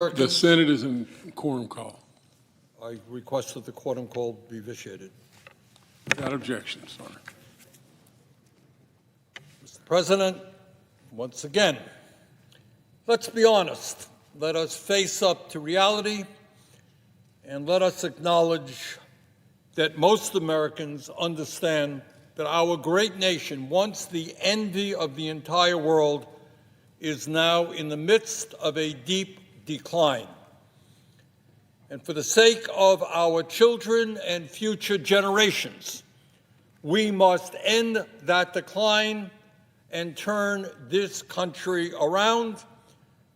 The Senate is in quorum call. I request that the quorum call be vitiated. Without objection, sorry. Mr. President, once again, let's be honest. Let us face up to reality, and let us acknowledge that most Americans understand that our great nation, once the envy of the entire world, is now in the midst of a deep decline. And for the sake of our children and future generations, we must end that decline and turn this country around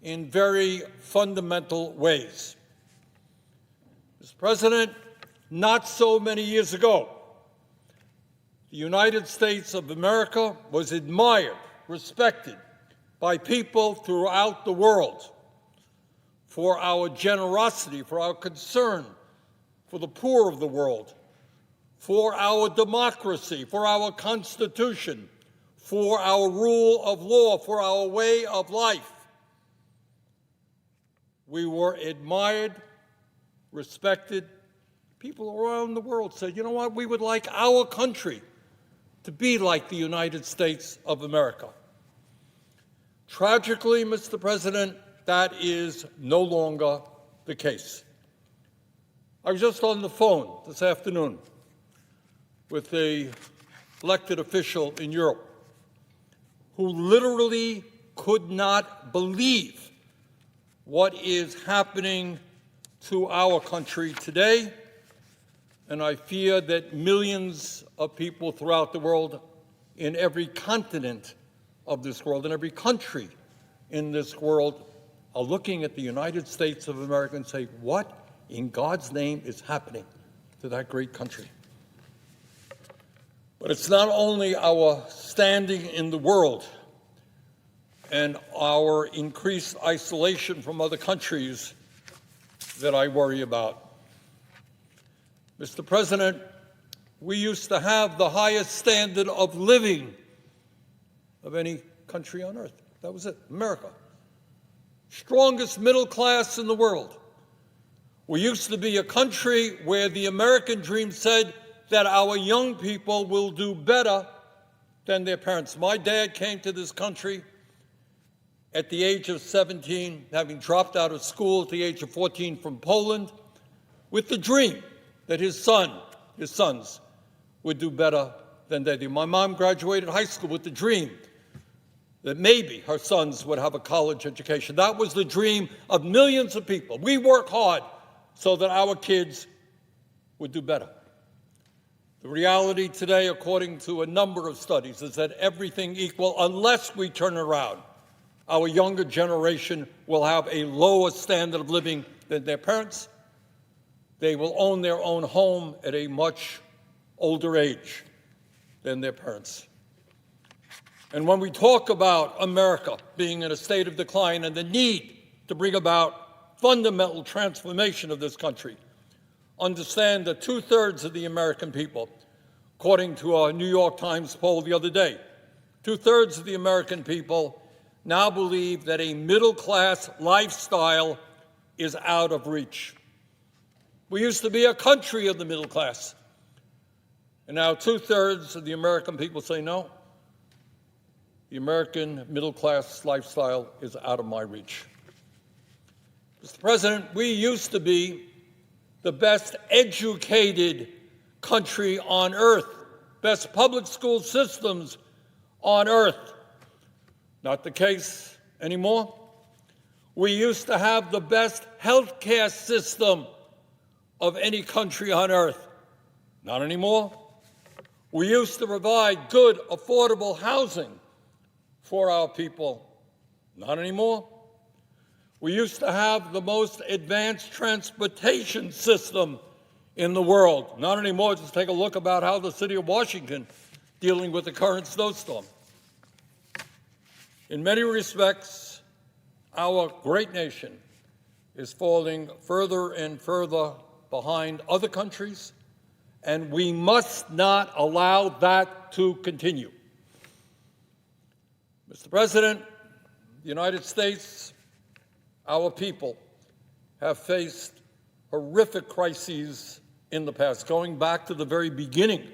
in very fundamental ways. Mr. President, not so many years ago, the United States of America was admired, respected by people throughout the world for our generosity, for our concern for the poor of the world, for our democracy, for our Constitution, for our rule of law, for our way of life. We were admired, respected. People around the world said, you know what, we would like our country to be like the United States of America. Tragically, Mr. President, that is no longer the case. I was just on the phone this afternoon with an elected official in Europe who literally could not believe what is happening to our country today, and I fear that millions of people throughout the world, in every continent of this world, in every country in this world, are looking at the United States of America and say, what in God's name is happening to that great country? But it's not only our standing in the world and our increased isolation from other countries that I worry about. Mr. President, we used to have the highest standard of living of any country on earth. That was it, America. Strongest middle class in the world. We used to be a country where the American dream said that our young people will do better than their parents. My dad came to this country at the age of 17, having dropped out of school at the age of 14 from Poland, with the dream that his sons would do better than they did. My mom graduated high school with the dream that maybe her sons would have a college education. That was the dream of millions of people. We work hard so that our kids would do better. The reality today, according to a number of studies, is that everything equal, unless we turn around, our younger generation will have a lower standard of living than their parents. They will own their own home at a much older age than their parents. And when we talk about America being in a state of decline and the need to bring about fundamental transformation of this country, understand that 2/3 of the American people, according to a New York Times poll the other day, 2/3 of the American people now believe that a middle-class lifestyle is out of reach. We used to be a country of the middle class, and now 2/3 of the American people say no. The American middle-class lifestyle is out of my reach. Mr. President, we used to be the best educated country on earth, best public school systems on earth. Not the case anymore. We used to have the best health care system of any country on earth. Not anymore. We used to provide good, affordable housing for our people. Not anymore. We used to have the most advanced transportation system in the world. Not anymore. Just take a look about how the city of Washington dealing with the current snowstorm. In many respects, our great nation is falling further and further behind other countries, and we must not allow that to continue. Mr. President, the United States, our people, have faced horrific crises in the past, going back to the very beginning,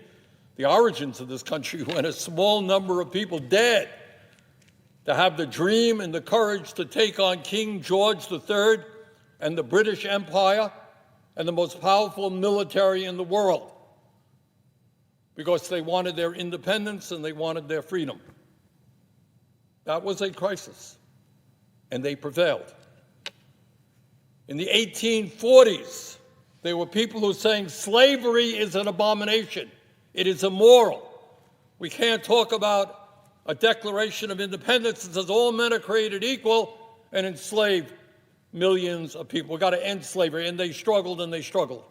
the origins of this country, when a small number of people dared to have the dream and the courage to take on King George III and the British Empire and the most powerful military in the world, because they wanted their independence and they wanted their freedom. That was a crisis, and they prevailed. In the 1840s, there were people who were saying slavery is an abomination. It is immoral. We can't talk about a Declaration of Independence that says all men are created equal and enslave millions of people. We've got to end slavery. And they struggled and they struggled,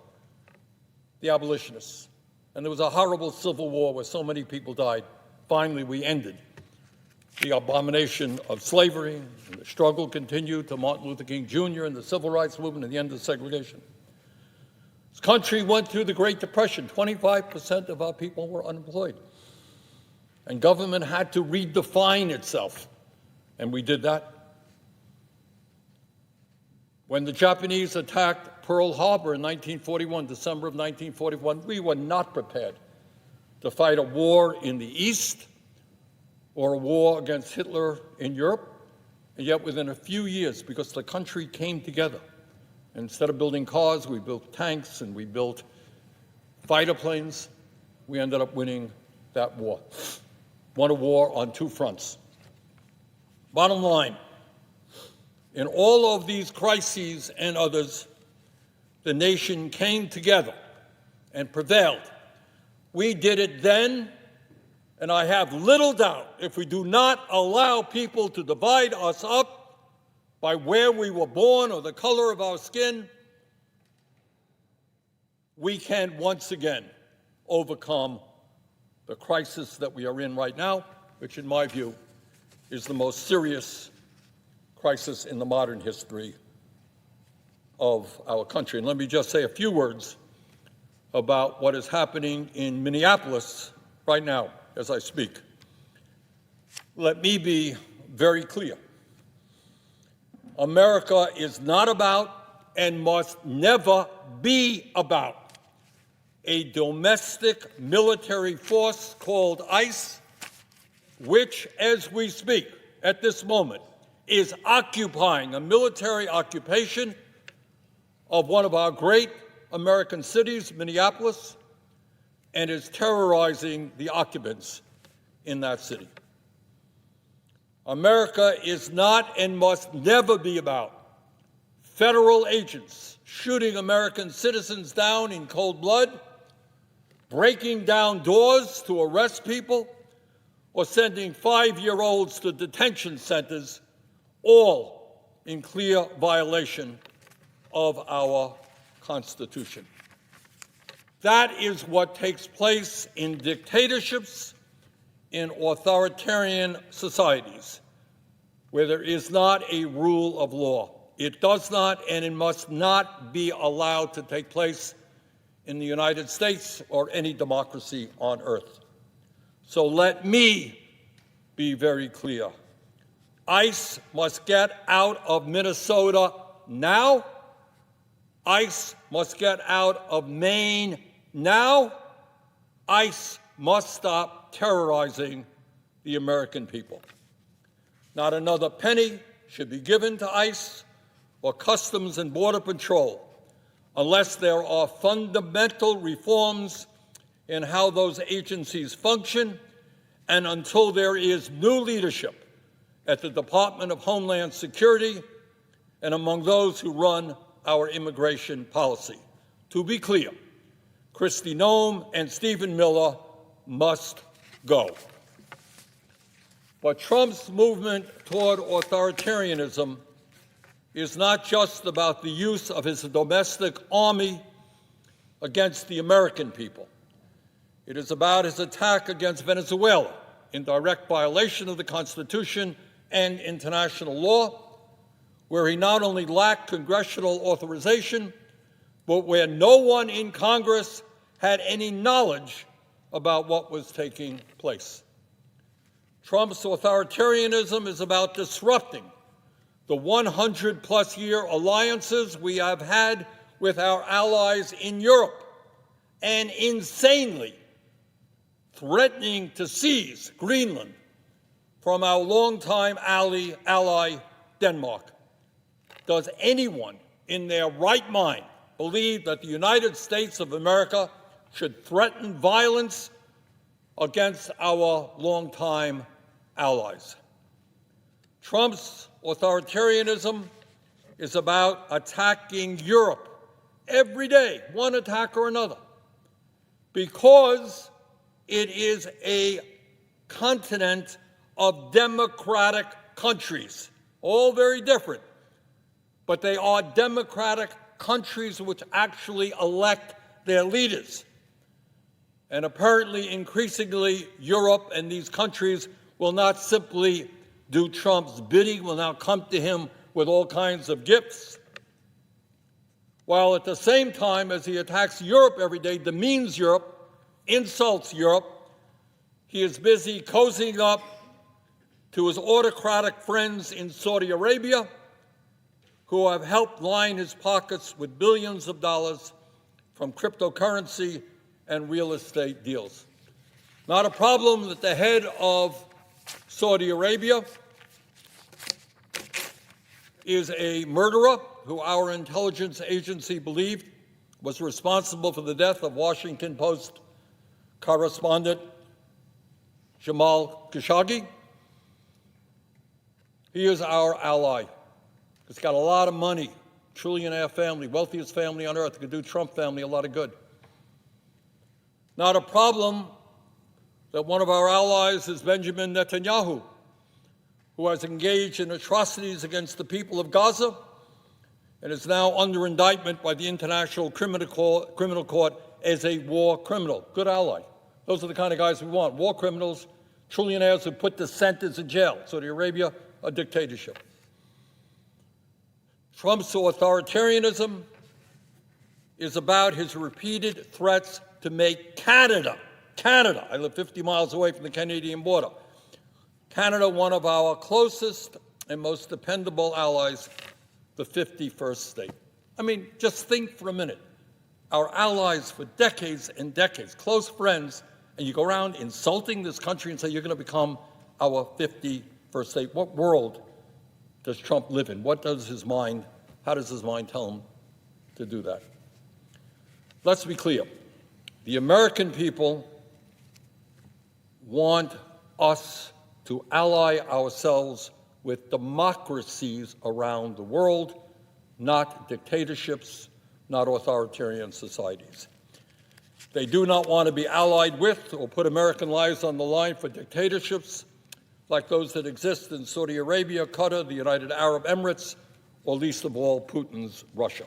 the abolitionists. And there was a horrible civil war where so many people died. Finally, we ended the abomination of slavery, and the struggle continued to Martin Luther King Jr. and the Civil Rights Movement and the end of segregation. This country went through the Great Depression. 25% of our people were unemployed. And government had to redefine itself, and we did that. When the Japanese attacked Pearl Harbor in 1941, December of 1941, we were not prepared to fight a war in the East or a war against Hitler in Europe. And yet within a few years, because the country came together, and instead of building cars, we built tanks and we built fighter planes, we ended up winning that war. Won a war on two fronts. Bottom line, in all of these crises and others, the nation came together and prevailed. We did it then, and I have little doubt if we do not allow people to divide us up by where we were born or the color of our skin, we can once again overcome the crisis that we are in right now, which in my view is the most serious crisis in the modern history of our country. And let me just say a few words about what is happening in Minneapolis right now as I speak. Let me be very clear. America is not about and must never be about a domestic military force called ICE, which, as we speak at this moment, is occupying a military occupation of one of our great American cities, Minneapolis, and is terrorizing the occupants in that city. America is not and must never be about federal agents shooting American citizens down in cold blood, breaking down doors to arrest people, or sending 5-year-olds to detention centers, all in clear violation of our Constitution. That is what takes place in dictatorships, in authoritarian societies, where there is not a rule of law. It does not and it must not be allowed to take place in the United States or any democracy on earth. So let me be very clear. ICE must get out of Minnesota now. ICE must get out of Maine now. ICE must stop terrorizing the American people. Not another penny should be given to ICE or Customs and Border Patrol unless there are fundamental reforms in how those agencies function and until there is new leadership at the Department of Homeland Security and among those who run our immigration policy. To be clear, Kristi Noem and Stephen Miller must go. But Trump's movement toward authoritarianism is not just about the use of his domestic army against the American people. It is about his attack against Venezuela in direct violation of the Constitution and international law, where he not only lacked congressional authorization, but where no one in Congress had any knowledge about what was taking place. Trump's authoritarianism is about disrupting the 100-plus year alliances we have had with our allies in Europe, and insanely threatening to seize Greenland from our longtime ally, Denmark. Does anyone in their right mind believe that the United States of America should threaten violence against our longtime allies? Trump's authoritarianism is about attacking Europe every day, one attack or another, because it is a continent of democratic countries, all very different, but they are democratic countries which actually elect their leaders. And apparently, increasingly, Europe and these countries will not simply do Trump's bidding, will now come to him with all kinds of gifts, while at the same time, as he attacks Europe every day, demeans Europe, insults Europe, he is busy cozying up to his autocratic friends in Saudi Arabia, who have helped line his pockets with billions of dollars from cryptocurrency and real estate deals. Not a problem that the head of Saudi Arabia is a murderer who our intelligence agency believed was responsible for the death of Washington Post correspondent Jamal Khashoggi. He is our ally. He's got a lot of money, trillionaire family, wealthiest family on earth, could do Trump family a lot of good. Not a problem that one of our allies is Benjamin Netanyahu, who has engaged in atrocities against the people of Gaza and is now under indictment by the International Criminal Court as a war criminal. Good ally. Those are the kind of guys we want. War criminals, trillionaires who put dissenters in jail. Saudi Arabia, a dictatorship. Trump's authoritarianism is about his repeated threats to make Canada, I live 50 miles away from the Canadian border, Canada one of our closest and most dependable allies, the 51st state. I mean, just think for a minute. Our allies for decades and decades, close friends, and you go around insulting this country and say you're going to become our 51st state. What world does Trump live in? How does his mind tell him to do that? Let's be clear. The American people want us to ally ourselves with democracies around the world, not dictatorships, not authoritarian societies. They do not want to be allied with or put American lives on the line for dictatorships like those that exist in Saudi Arabia, Qatar, the United Arab Emirates, or least of all, Putin's Russia.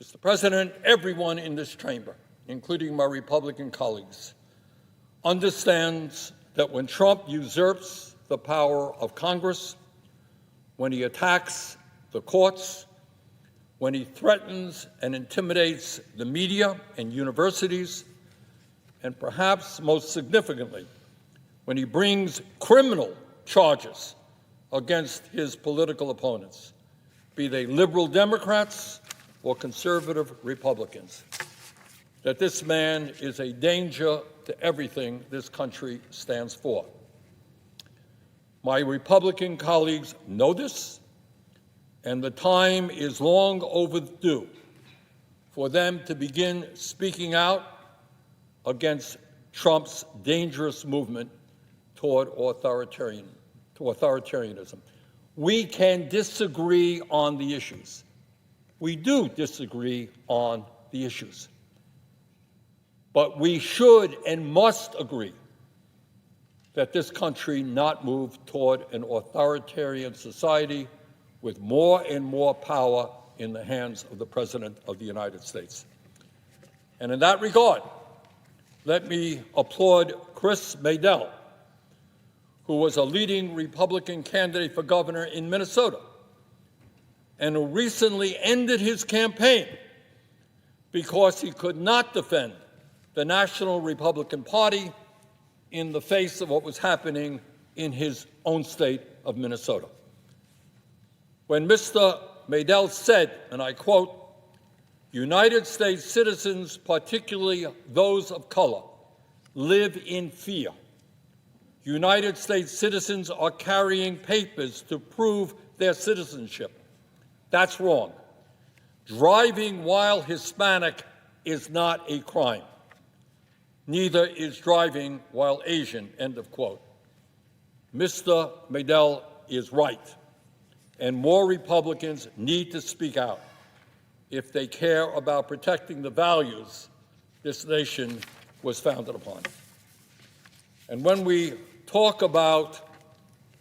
Mr. President, everyone in this chamber, including my Republican colleagues, understands that when Trump usurps the power of Congress, when he attacks the courts, when he threatens and intimidates the media and universities, and perhaps most significantly, when he brings criminal charges against his political opponents, be they liberal Democrats or conservative Republicans, that this man is a danger to everything this country stands for. My Republican colleagues know this, and the time is long overdue for them to begin speaking out against Trump's dangerous movement toward authoritarianism. We can disagree on the issues. We do disagree on the issues. But we should and must agree that this country not move toward an authoritarian society with more and more power in the hands of the President of the United States. And in that regard, let me applaud Chris Madell, who was a leading Republican candidate for governor in Minnesota and who recently ended his campaign because he could not defend the National Republican Party in the face of what was happening in his own state of Minnesota. when Mr. Madel said, and I quote, "United States citizens, particularly those of color, live in fear. United States citizens are carrying papers to prove their citizenship. That's wrong. Driving while Hispanic is not a crime. Neither is driving while Asian," end of quote. Mr. Madel is right, and more Republicans need to speak out if they care about protecting the values this nation was founded upon. And when we talk about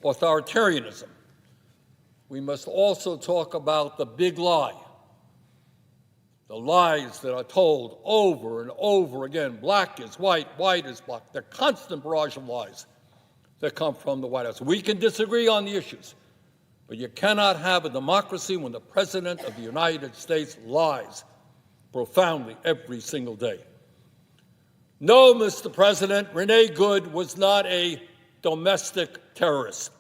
authoritarianism, we must also talk about the big lie, the lies that are told over and over again. Black is white, white is black, the constant barrage of lies that come from the White House. We can disagree on the issues, but you cannot have a democracy when the President of the United States lies profoundly every single day. No, Mr. President, Renee Good was not a domestic terrorist.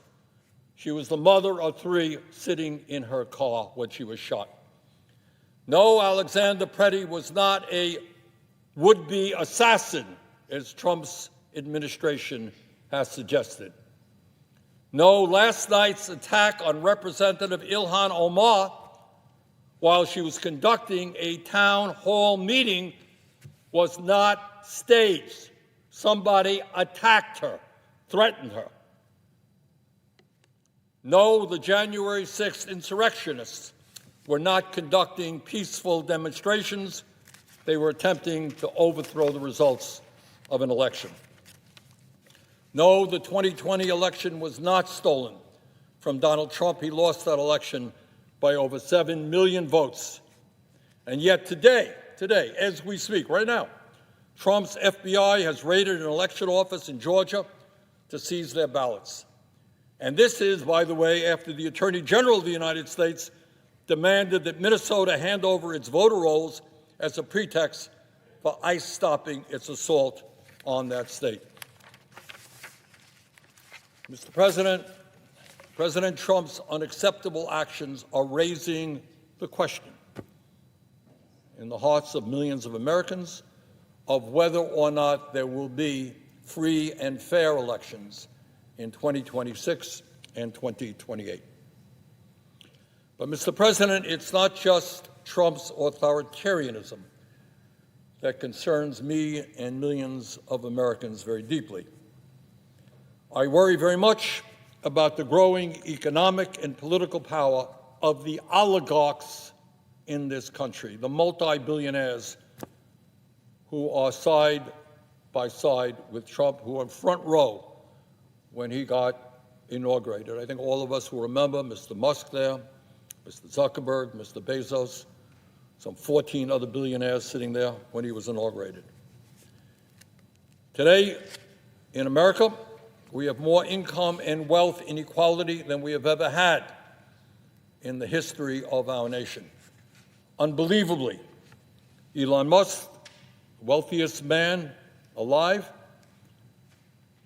She was the mother of 3 sitting in her car when she was shot. No, Alexander Preddy was not a would-be assassin, as Trump's administration has suggested. No, last night's attack on Representative Ilhan Omar while she was conducting a town hall meeting was not staged. Somebody attacked her, threatened her. No, the January 6th insurrectionists were not conducting peaceful demonstrations. They were attempting to overthrow the results of an election. No, the 2020 election was not stolen from Donald Trump. He lost that election by over 7 million votes. And yet today, as we speak, right now, Trump's FBI has raided an election office in Georgia to seize their ballots. And this is, by the way, after the Attorney General of the United States demanded that Minnesota hand over its voter rolls as a pretext for ICE stopping its assault on that state. Mr. President, President Trump's unacceptable actions are raising the question in the hearts of millions of Americans of whether or not there will be free and fair elections in 2026 and 2028. But, Mr. President, it's not just Trump's authoritarianism that concerns me and millions of Americans very deeply. I worry very much about the growing economic and political power of the oligarchs in this country, the multi-billionaires who are side by side with Trump, who are in front row when he got inaugurated. I think all of us will remember Mr. Musk there, Mr. Zuckerberg, Mr. Bezos, some 14 other billionaires sitting there when he was inaugurated. Today, in America, we have more income and wealth inequality than we have ever had in the history of our nation. Unbelievably, Elon Musk, the wealthiest man alive,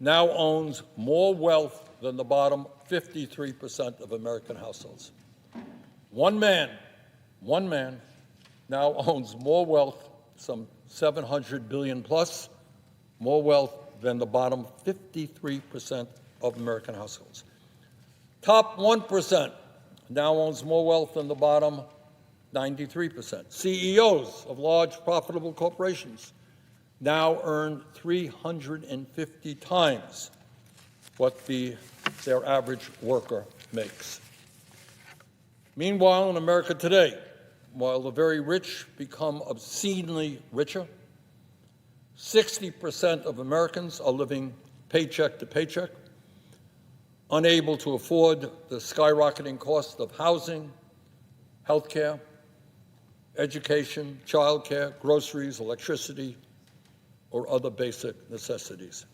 now owns more wealth than the bottom 53% of American households. One man now owns more wealth, some 700 billion plus, more wealth than the bottom 53% of American households. Top 1% now owns more wealth than the bottom 93%. CEOs of large profitable corporations now earn 350 times what their average worker makes. Meanwhile, in America today, while the very rich become obscenely richer, 60% of Americans are living paycheck to paycheck, unable to afford the skyrocketing cost of housing, health care, education, child care, groceries, electricity, or other basic necessities.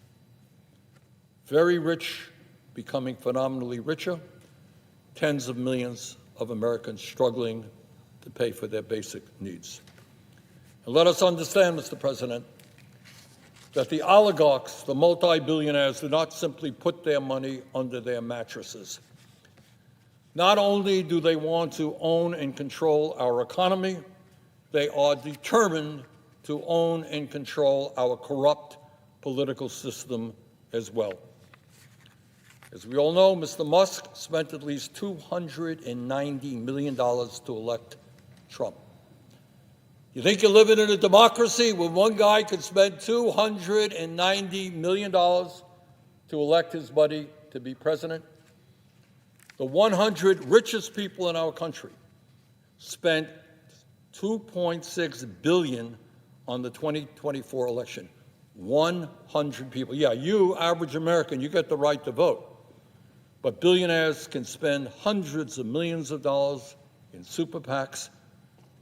Very rich becoming phenomenally richer, tens of millions of Americans struggling to pay for their basic needs. And let us understand, Mr. President, that the oligarchs, the multi-billionaires, do not simply put their money under their mattresses. Not only do they want to own and control our economy, they are determined to own and control our corrupt political system as well. As we all know, Mr. Musk spent at least $290 million to elect Trump. You think you're living in a democracy when one guy could spend $290 million to elect his buddy to be president? The 100 richest people in our country spent $2.6 billion on the 2024 election. 100 people. Yeah, you, average American, you get the right to vote. But billionaires can spend hundreds of millions of dollars in super PACs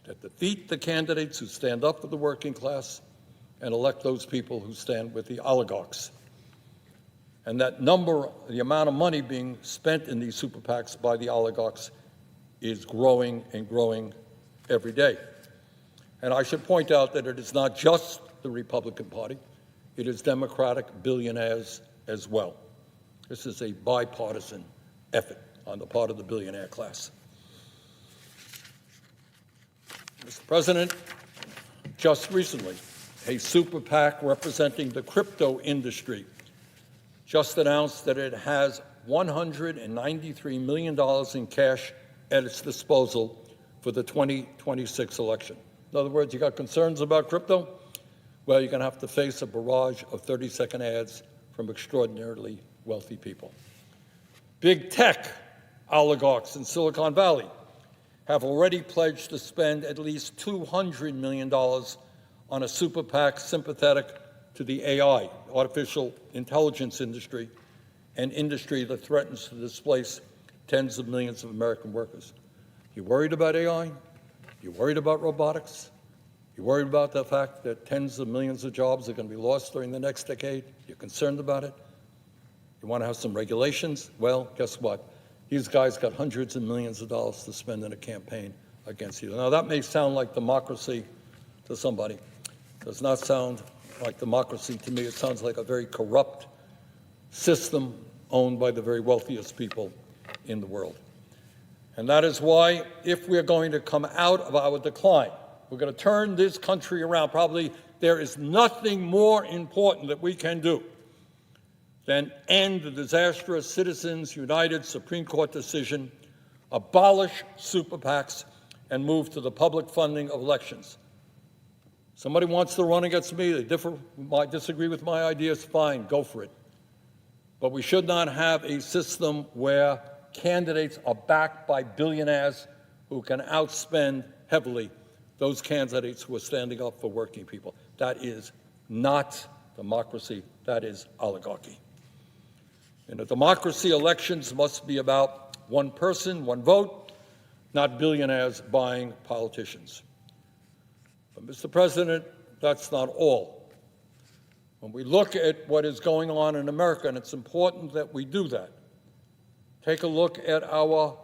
that defeat the candidates who stand up for the working class and elect those people who stand with the oligarchs. And that number, the amount of money being spent in these super PACs by the oligarchs is growing and growing every day. And I should point out that it is not just the Republican Party, it is Democratic billionaires as well. This is a bipartisan effort on the part of the billionaire class. Mr. President, just recently, a super PAC representing the crypto industry just announced that it has $193 million in cash at its disposal for the 2026 election. In other words, you got concerns about crypto? Well, you're going to have to face a barrage of 30-second ads from extraordinarily wealthy people. Big tech oligarchs in Silicon Valley have already pledged to spend at least $200 million on a super PAC sympathetic to the AI, artificial intelligence industry, an industry that threatens to displace tens of millions of American workers. You worried about AI? You worried about robotics? You worried about the fact that tens of millions of jobs are going to be lost during the next decade? You're concerned about it? You want to have some regulations? Well, guess what? These guys got hundreds of millions of dollars to spend in a campaign against you. Now, that may sound like democracy to somebody. It does not sound like democracy to me. It sounds like a very corrupt system owned by the very wealthiest people in the world. And that is why, if we're going to come out of our decline, we're going to turn this country around, probably there is nothing more important that we can do than end the disastrous Citizens United Supreme Court decision, abolish super PACs, and move to the public funding of elections. Somebody wants to run against me, they disagree with my ideas, fine, go for it. But we should not have a system where candidates are backed by billionaires who can outspend heavily those candidates who are standing up for working people. That is not democracy, that is oligarchy. In a democracy, elections must be about one person, one vote, not billionaires buying politicians. But, Mr. President, that's not all. When we look at what is going on in America, and it's important that we do that, take a look at our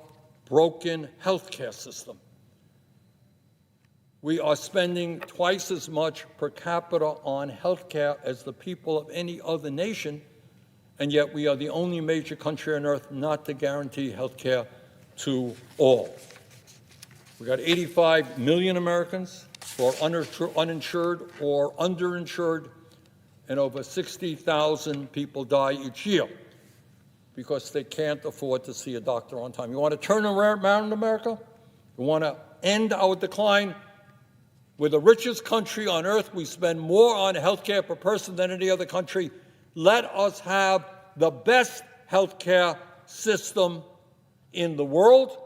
broken healthcare system. We are spending twice as much per capita on healthcare as the people of any other nation, and yet we are the only major country on earth not to guarantee healthcare to all. We got 85 million Americans who are uninsured or underinsured, and over 60,000 people die each year because they can't afford to see a doctor on time. You want to turn around America? You want to end our decline? We're the richest country on earth. We spend more on health care per person than any other country. Let us have the best health care system in the world,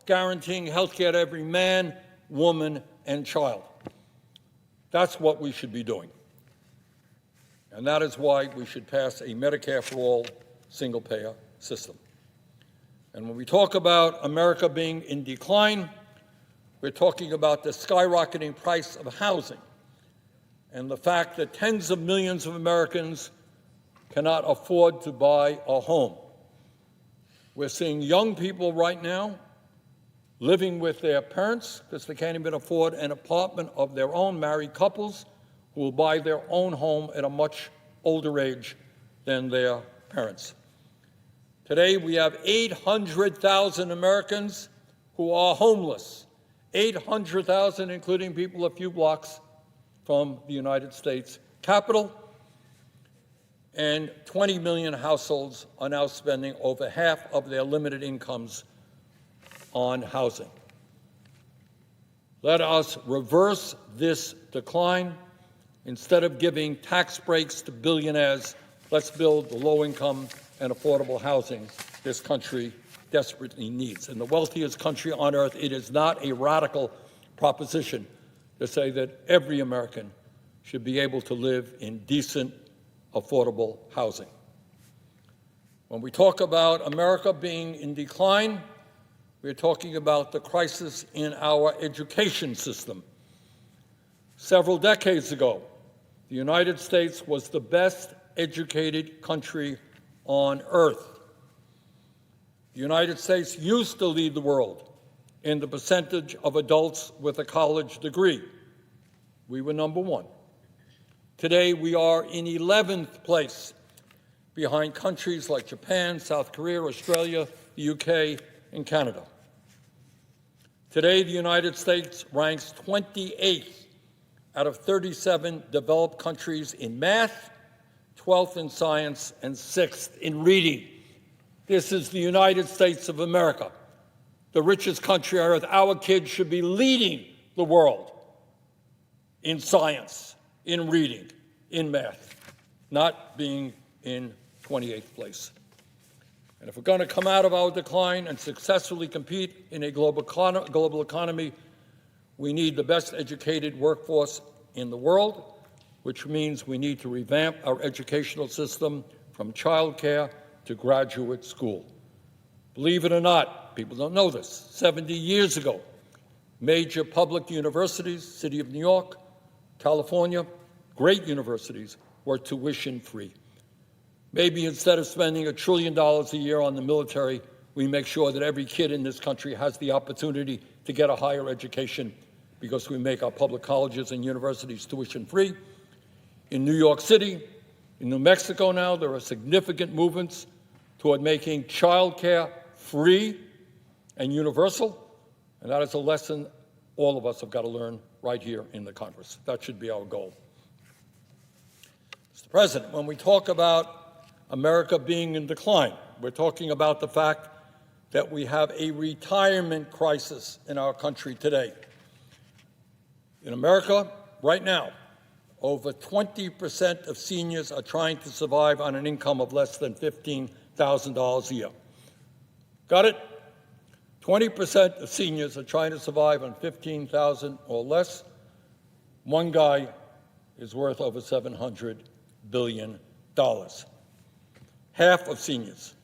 guaranteeing health care to every man, woman, and child. That's what we should be doing. And that is why we should pass a Medicare-for-all single-payer system. And when we talk about America being in decline, we're talking about the skyrocketing price of housing and the fact that tens of millions of Americans cannot afford to buy a home. We're seeing young people right now living with their parents because they can't even afford an apartment of their own, married couples who will buy their own home at a much older age than their parents. Today, we have 800,000 Americans who are homeless, 800,000, including people a few blocks from the United States Capitol, and 20 million households are now spending over half of their limited incomes on housing. Let us reverse this decline. Instead of giving tax breaks to billionaires, let's build the low-income and affordable housing this country desperately needs. In the wealthiest country on earth, it is not a radical proposition to say that every American should be able to live in decent, affordable housing. When we talk about America being in decline, we're talking about the crisis in our education system. Several decades ago, the United States was the best educated country on earth. The United States used to lead the world in the percentage of adults with a college degree. We were number one. Today, we are in 11th place, behind countries like Japan, South Korea, Australia, the UK, and Canada. Today, the United States ranks 28th out of 37 developed countries in math, 12th in science, and 6th in reading. This is the United States of America, the richest country on earth. Our kids should be leading the world in science, in reading, in math, not being in 28th place. And if we're going to come out of our decline and successfully compete in a global economy, we need the best educated workforce in the world, which means we need to revamp our educational system from childcare to graduate school. Believe it or not, people don't know this, 70 years ago, major public universities, City of New York, California, great universities, were tuition-free. Maybe instead of spending $1 trillion a year on the military, we make sure that every kid in this country has the opportunity to get a higher education because we make our public colleges and universities tuition-free. In New York City, in New Mexico now, there are significant movements toward making childcare free and universal, and that is a lesson all of us have got to learn right here in the Congress. That should be our goal. Mr. President, when we talk about America being in decline, we're talking about the fact that we have a retirement crisis in our country today. In America, right now, over 20% of seniors are trying to survive on an income of less than $15,000 a year. Got it? 20% of seniors are trying to survive on $15,000 or less. One guy is worth over $700 billion. Half of seniors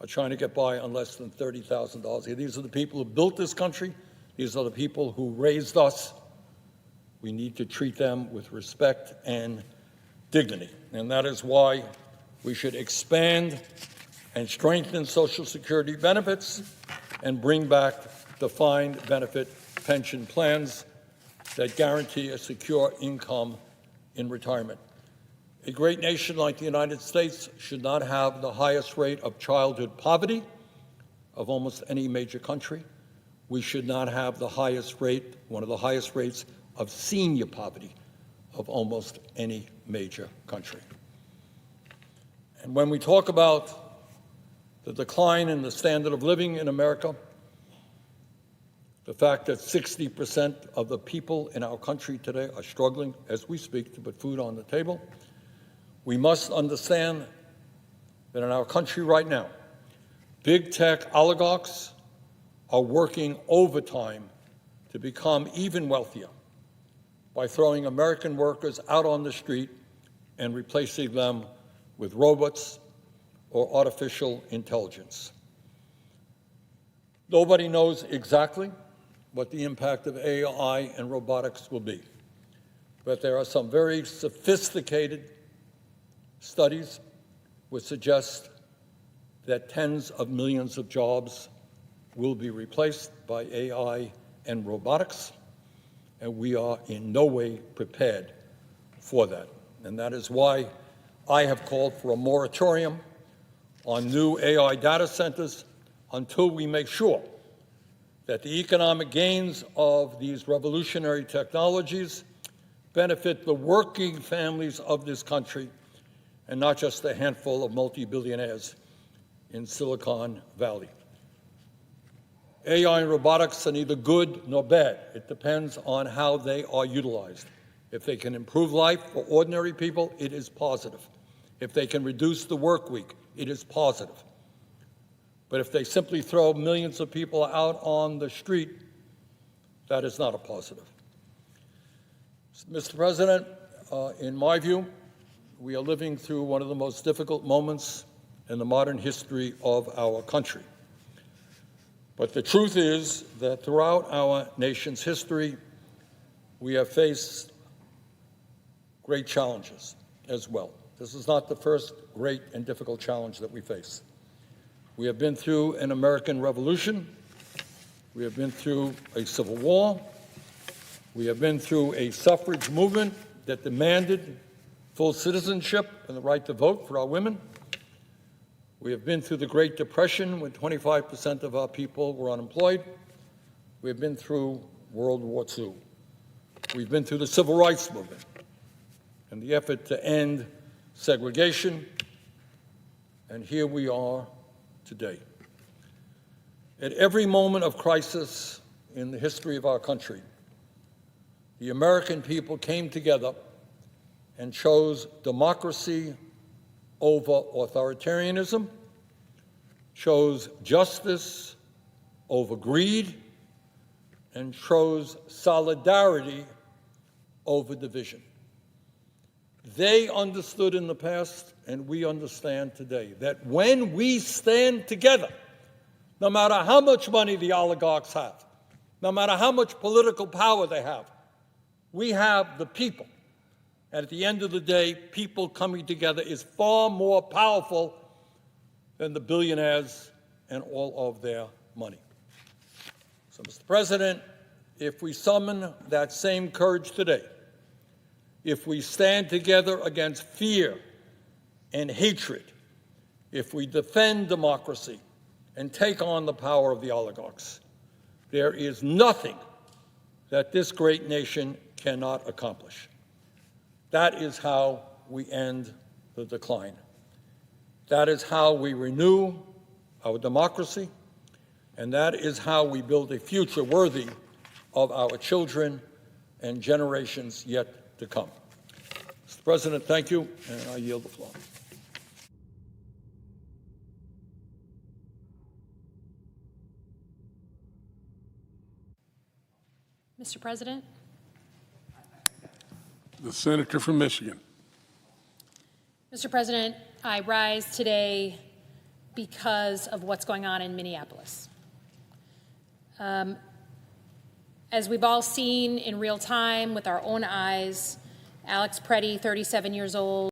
are trying to get by on less than $30,000 a year. These are the people who built this country. These are the people who raised us. We need to treat them with respect and dignity. And that is why we should expand and strengthen Social Security benefits and bring back defined benefit pension plans that guarantee a secure income in retirement. A great nation like the United States should not have the highest rate of childhood poverty of almost any major country. We should not have the highest rate, one of the highest rates of senior poverty of almost any major country. And when we talk about the decline in the standard of living in America, the fact that 60% of the people in our country today are struggling, as we speak, to put food on the table, we must understand that in our country right now, big tech oligarchs are working overtime to become even wealthier by throwing American workers out on the street and replacing them with robots or artificial intelligence. Nobody knows exactly what the impact of AI and robotics will be, but there are some very sophisticated studies which suggest that tens of millions of jobs will be replaced by AI and robotics, and we are in no way prepared for that. And that is why I have called for a moratorium on new AI data centers until we make sure that the economic gains of these revolutionary technologies benefit the working families of this country and not just a handful of multi-billionaires in Silicon Valley. AI and robotics are neither good nor bad. It depends on how they are utilized. If they can improve life for ordinary people, it is positive. If they can reduce the work week, it is positive. But if they simply throw millions of people out on the street, that is not a positive. Mr. President, in my view, we are living through one of the most difficult moments in the modern history of our country. But the truth is that throughout our nation's history, we have faced great challenges as well. This is not the first great and difficult challenge that we face. We have been through an American Revolution. We have been through a Civil War. We have been through a suffrage movement that demanded full citizenship and the right to vote for our women. We have been through the Great Depression when 25% of our people were unemployed. We have been through World War II. We've been through the Civil Rights Movement and the effort to end segregation. And here we are today. At every moment of crisis in the history of our country, the American people came together and chose democracy over authoritarianism, chose justice over greed, and chose solidarity over division. They understood in the past, and we understand today, that when we stand together, no matter how much money the oligarchs have, no matter how much political power they have, we have the people. And at the end of the day, people coming together is far more powerful than the billionaires and all of their money. So, Mr. President, if we summon that same courage today, if we stand together against fear and hatred, if we defend democracy and take on the power of the oligarchs, there is nothing that this great nation cannot accomplish. That is how we end the decline. That is how we renew our democracy, and that is how we build a future worthy of our children and generations yet to come. Mr. President, thank you, and I yield the floor. Mr. President. The senator from Michigan. Mr. President, I rise today because of what's going on in Minneapolis. As we've all seen in real time with our own eyes, Alex Preddy, 37 years old,